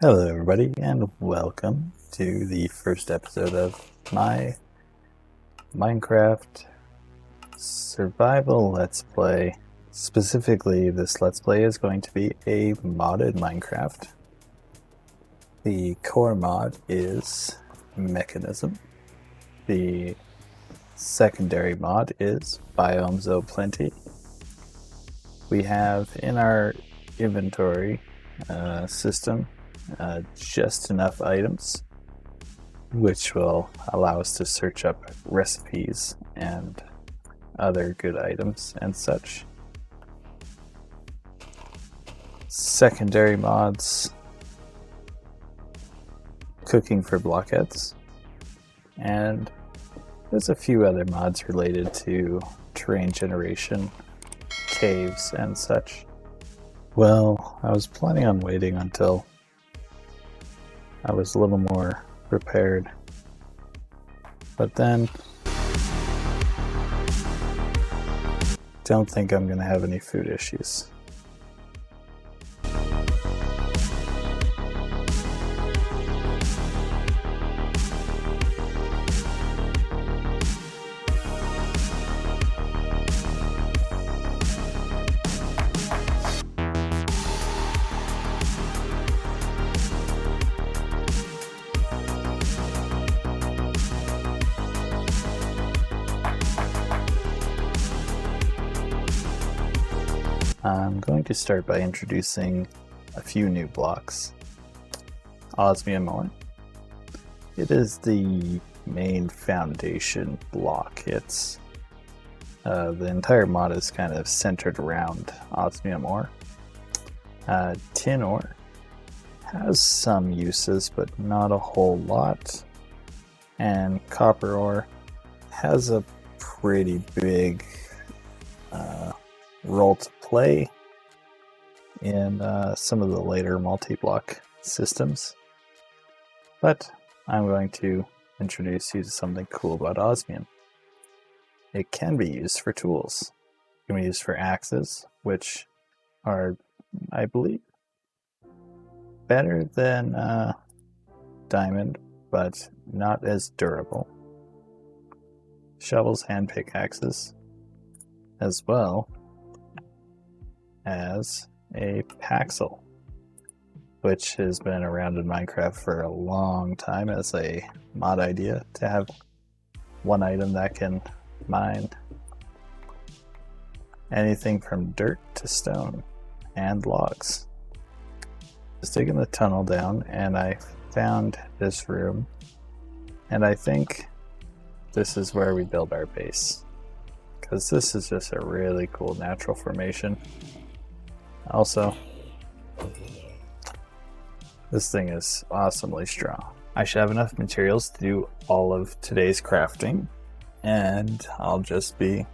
Hello everybody and welcome to the first episode of my Minecraft survival Let's Play. Specifically, this Let's Play is going to be a modded Minecraft. The core mod is Mekanism. The secondary mod is Biomes O' Plenty. We have in our inventory system just enough items, which will allow us to search up recipes and other good items and such. Secondary mods, cooking for blockheads, and there's a few other mods related to terrain generation, caves, and such. Well, I was planning on waiting until I was a little more prepared, but then don't think I'm going to have any food issues. I'm going to start by introducing a few new blocks. Osmium ore. It is the main foundation block. It's the entire mod is kind of centered around osmium ore. Tin ore has some uses, but not a whole lot. And copper ore has a pretty big role to play in some of the later multi-block systems. But I'm going to introduce you to something cool about osmium. It can be used for tools. It can be used for axes, which are, I believe, better than diamond, but not as durable. Shovels and pickaxes, as well as a paxel, which has been around in Minecraft for a long time as a mod idea to have one item that can mine anything from dirt to stone and logs. I was digging the tunnel down and I found this room, and I think this is where we build our base, because this is just a really cool natural formation. Also, this thing is awesomely strong. I should have enough materials to do all of today's crafting, and I'll just be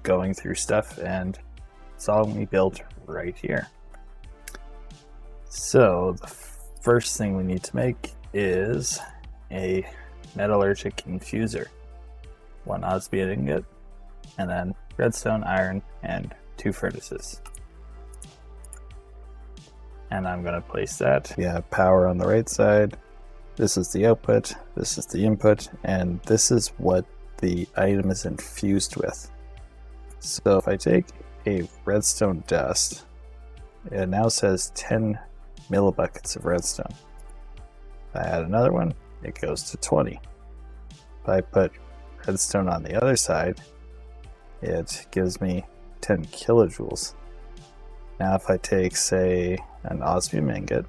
going through stuff, and it's all we built right here. So the first thing we need to make is a metallurgic infuser. One osmium ingot, and then redstone, iron, and 2 furnaces. And I'm going to place that. We have power on the right side. This is the output, this is the input, and this is what the item is infused with. So if I take a redstone dust, it now says 10 millibuckets of redstone. If I add another one, it goes to 20. If I put redstone on the other side, it gives me 10 kilojoules. Now if I take, say, an osmium ingot,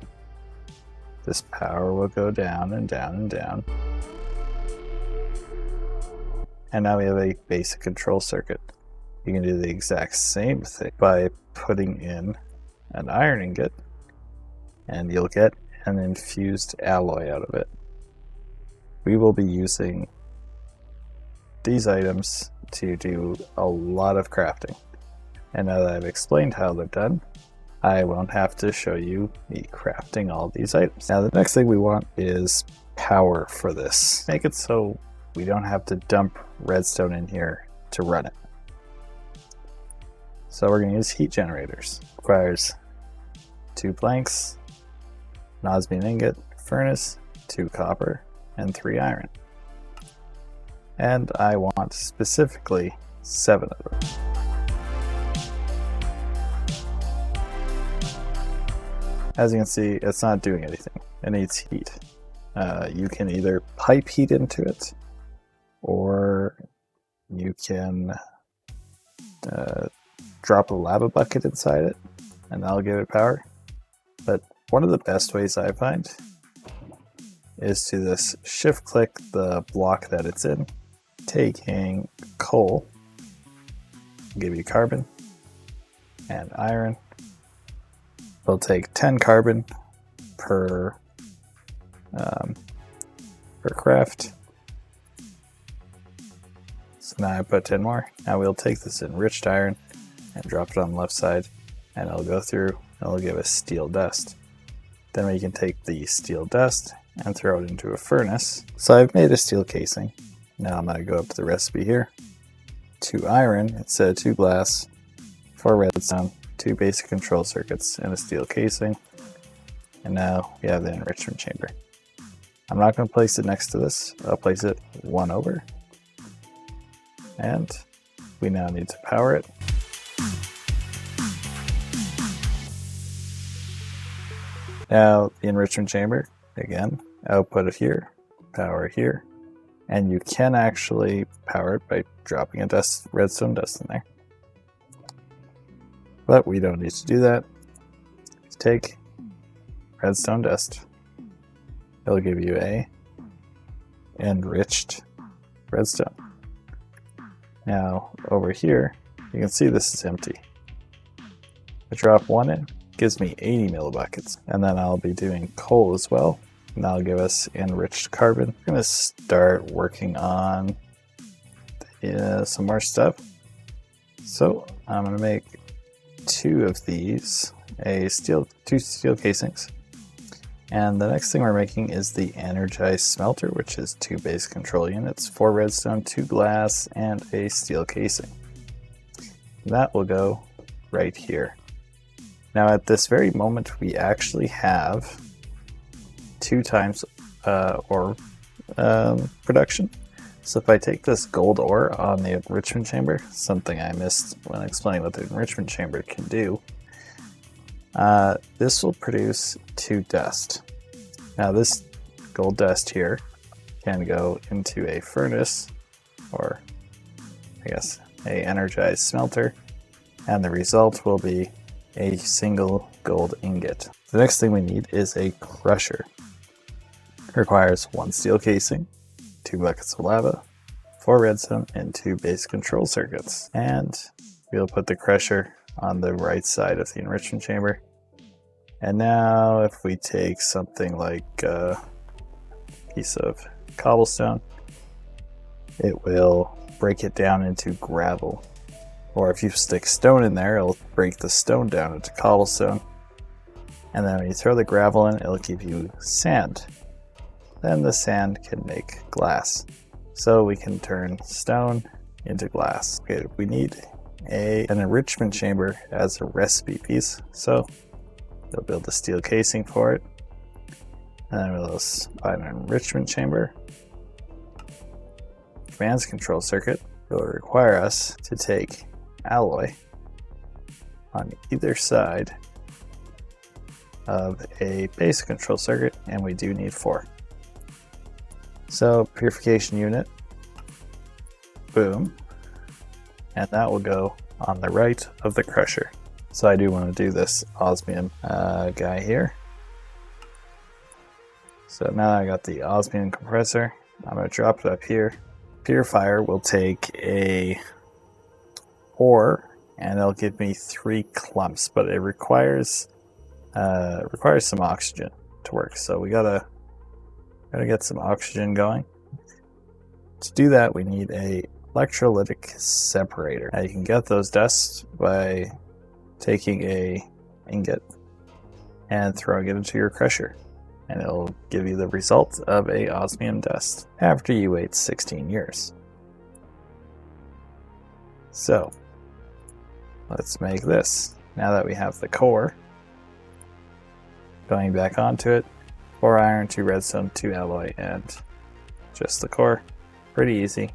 this power will go down and down and down. And now we have a basic control circuit. You can do the exact same thing by putting in an iron ingot, and you'll get an infused alloy out of it. We will be using these items to do a lot of crafting. And now that I've explained how they're done, I won't have to show you me crafting all these items. Now the next thing we want is power for this. Make it so we don't have to dump redstone in here to run it. So we're going to use heat generators. Requires 2 planks, an osmium ingot, furnace, 2 copper, and 3 iron. And I want specifically 7 of them. As you can see, it's not doing anything. It needs heat. You can either pipe heat into it, or you can drop a lava bucket inside it, and that'll give it power. But one of the best ways I find is to just shift click the block that it's in, taking coal, give you carbon and iron. It'll take 10 carbon per craft. So now I put 10 more. Now we'll take this enriched iron and drop it on the left side, and it'll go through and it'll give us steel dust. Then we can take the steel dust and throw it into a furnace. So I've made a steel casing. Now I'm going to go up to the recipe here. 2 iron instead of 2 glass, 4 redstone, 2 basic control circuits, and a steel casing. And now we have the enrichment chamber. I'm not going to place it next to this. I'll place it one over. And we now need to power it. Now the enrichment chamber, again, output it here, power it here, and you can actually power it by dropping a redstone dust in there. But we don't need to do that. Just take redstone dust. It'll give you a enriched redstone. Now over here, you can see this is empty. I drop one in, gives me 80 millibuckets, and then I'll be doing coal as well, and that'll give us enriched carbon. I'm going to start working on some more stuff. So I'm going to make 2 of these, two steel casings. And the next thing we're making is the energized smelter, which is 2 base control units, 4 redstone, 2 glass, and a steel casing. That will go right here. Now at this very moment, we actually have 2 times ore production. So if I take this gold ore on the enrichment chamber, something I missed when explaining what the enrichment chamber can do, this will produce 2 dust. Now this gold dust here can go into a furnace, or I guess a energized smelter, and the result will be a single gold ingot. The next thing we need is a crusher. It requires 1 steel casing, 2 buckets of lava, 4 redstone, and 2 base control circuits. And we'll put the crusher on the right side of the enrichment chamber. And now if we take something like a piece of cobblestone, it will break it down into gravel. Or if you stick stone in there, it'll break the stone down into cobblestone. And then when you throw the gravel in, it'll give you sand. Then the sand can make glass. So we can turn stone into glass. Okay, we need an enrichment chamber as a recipe piece. So we'll build a steel casing for it. And then we'll find an enrichment chamber. Advanced control circuit will require us to take alloy on either side of a basic control circuit, and we do need 4. So purification unit, boom, and that will go on the right of the crusher. So I do want to do this osmium guy here. So now I got the osmium compressor, I'm going to drop it up here. Purifier will take a ore, and it'll give me 3 clumps, but it requires some oxygen to work. So we gotta get some oxygen going. To do that, we need a electrolytic separator. Now you can get those dusts by taking a ingot and throwing it into your crusher, and it'll give you the result of a osmium dust after you wait 16 years. So let's make this. Now that we have the core, Going back onto it, 4 iron, 2 redstone, 2 alloy, and just the core. Pretty easy.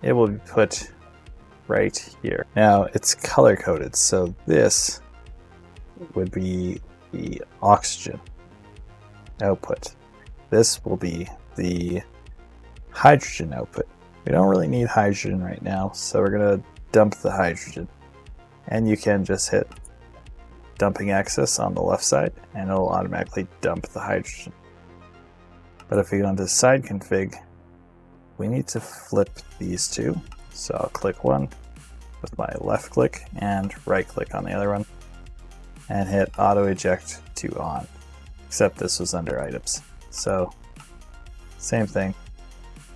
It will be put right here. Now it's color coded, so this would be the oxygen output. This will be the hydrogen output. We don't really need hydrogen right now, so we're gonna dump the hydrogen. And you can just hit dumping access on the left side and it'll automatically dump the hydrogen. But if we go into side config, we need to flip these two. So I'll click one with my left click and right click on the other one and hit auto eject to on, except this was under items. So same thing.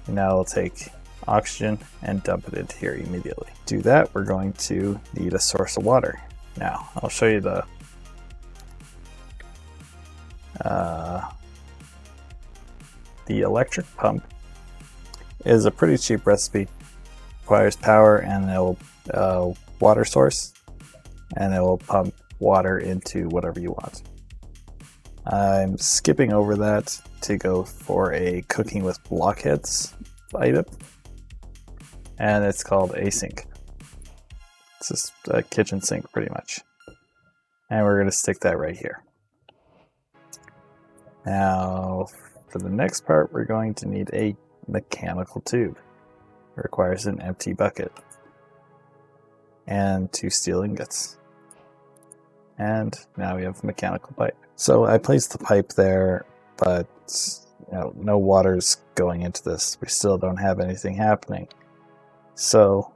Now we'll take oxygen and dump it into here immediately. To do that, we're going to need a source of water. Now I'll show you the electric pump is a pretty cheap recipe. Requires power and it will water source, and it will pump water into whatever you want. I'm skipping over that to go for a cooking with blockheads item, and it's called a sink. It's just a kitchen sink pretty much, and we're going to stick that right here. Now for the next part, we're going to need a mechanical tube. It requires an empty bucket and 2 steel ingots. And now we have a mechanical pipe. So I placed the pipe there, but no water's going into this. We still don't have anything happening. So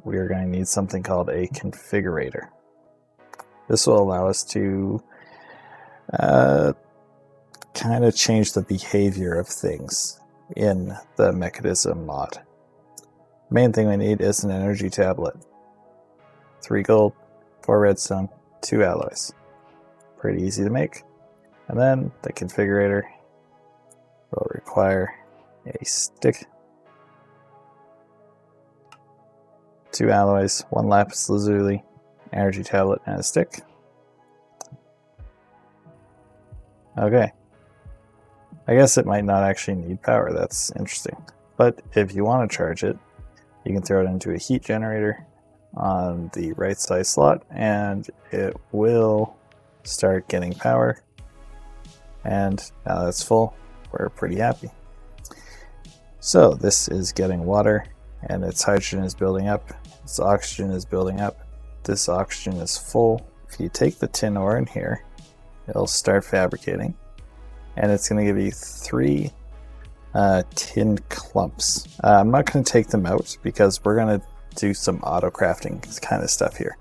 we are going to need something called a configurator. This will allow us to kind of change the behavior of things in the Mekanism mod. Main thing we need is an energy tablet. 3 gold, 4 redstone, 2 alloys. Pretty easy to make. And then the configurator will require a stick, 2 alloys, 1 lapis lazuli, energy tablet, and a stick. Okay. I guess it might not actually need power. That's interesting. But if you want to charge it, you can throw it into a heat generator on the right side slot and it will start getting power. And now that's full, we're pretty happy. So this is getting water and its hydrogen is building up, its oxygen is building up, this oxygen is full. If you take the tin ore in here, it'll start fabricating and it's going to give you 3 tin clumps. I'm not going to take them out because we're going to do some auto crafting kind of stuff here.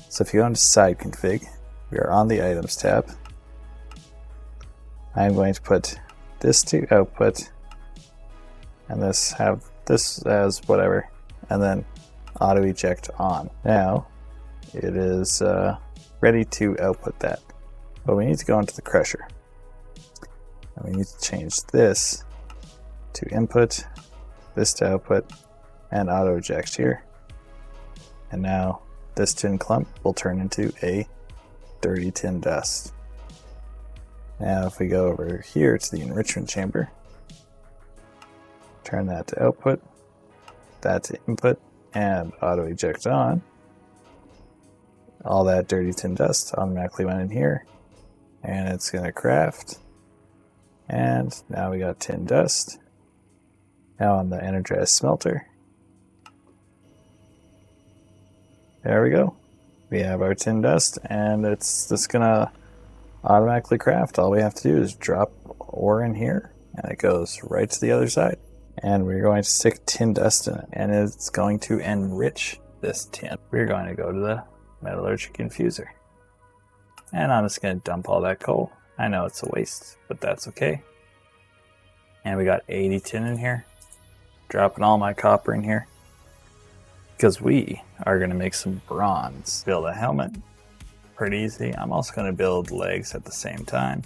So if you go into side config, we are on the items tab. I'm going to put this to output and have this as whatever, and then auto eject on. Now it is ready to output that, but we need to go into the crusher and we need to change this to input, this to output, and auto eject here. And now this tin clump will turn into a dirty tin dust. Now if we go over here to the enrichment chamber, turn that to output, that to input, and auto eject on, all that dirty tin dust automatically went in here, and it's going to craft. And now we got tin dust. Now on the energized smelter, there we go. We have our tin dust and it's just gonna automatically craft. All we have to do is drop ore in here and it goes right to the other side. And we're going to stick tin dust in it and it's going to enrich this tin. We're going to go to the metallurgic infuser. And I'm just gonna dump all that coal. I know it's a waste, but that's okay. And we got 80 tin in here. Dropping all my copper in here because we are going to make some bronze. Build a helmet, pretty easy. I'm also going to build legs at the same time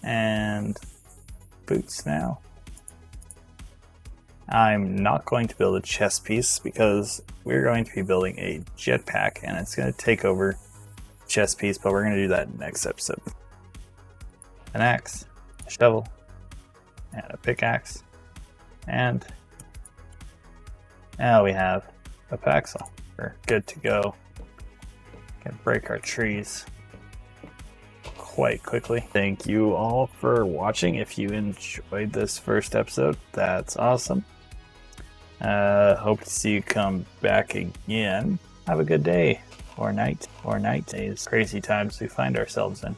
and boots. Now I'm not going to build a chest piece because we're going to be building a jetpack and it's going to take over chest piece, but we're going to do that next episode. An axe, a shovel, and a pickaxe. And now we have a paxel. We're good to go. Can break our trees quite quickly. Thank you all for watching. If you enjoyed this first episode, that's awesome. Hope to see you come back again. Have a good day or night. Days. Crazy times we find ourselves in.